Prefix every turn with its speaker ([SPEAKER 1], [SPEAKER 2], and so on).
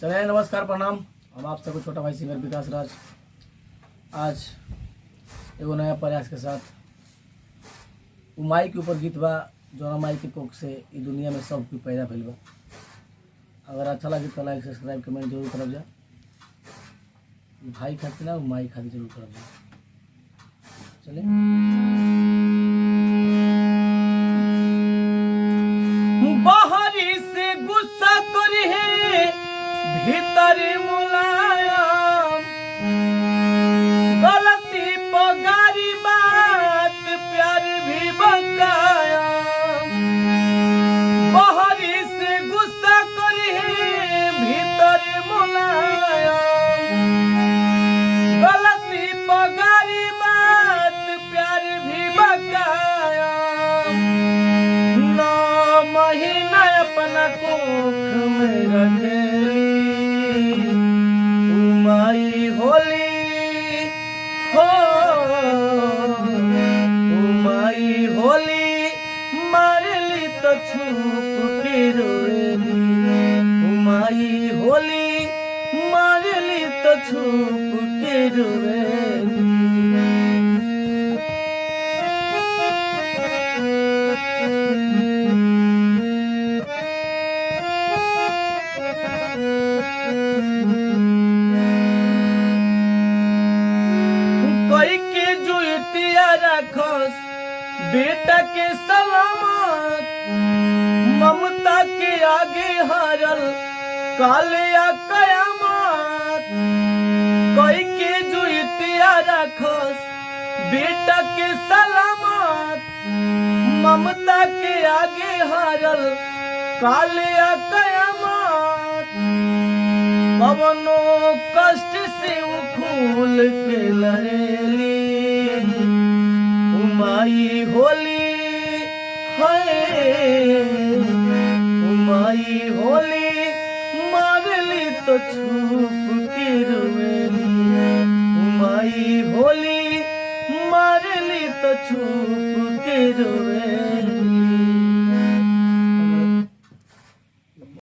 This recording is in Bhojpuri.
[SPEAKER 1] चलिए नमस्कार प्रणाम। हम आप सबको छोटा भाई सिंगर विकास राज आज एगो नया प्रयास के साथ माई के ऊपर गीत बा जो माई के कोख से इस दुनिया में सब कुछ पैदा भइल बा। अगर अच्छा लगे तो लाइक सब्सक्राइब कमेंट जरूर करब जा। भाई खातिर ना माई खातिर जरूर करब जा। चलिए बाहरी से गुस्सा करी है भीतर मुलायम, गलती पगारी बात प्यार भी बकायम। बाहरी से गुस्सा करी है भीतर मुलायम, गलती पगारी बात प्यार भी बकायम। 9 महीना अपना कोख में रखेली माई होली हो, माई होली मारली तो छुप के रोएली। माई होली मारली तो छुप के रोएली। कोई के जुतिया रखस बेटा के सलामत, ममता के आगे हारल कालिया कयामत। कोई के जुतिया रखस बेटा के सलामत, ममता के आगे हारल कालिया कयामत। कवनो कष्ट से वो खूल के लड़ेली माई होली है। माई होली मारली तो छुप के रोएली। माई होली मारली तो छुप के रोएली।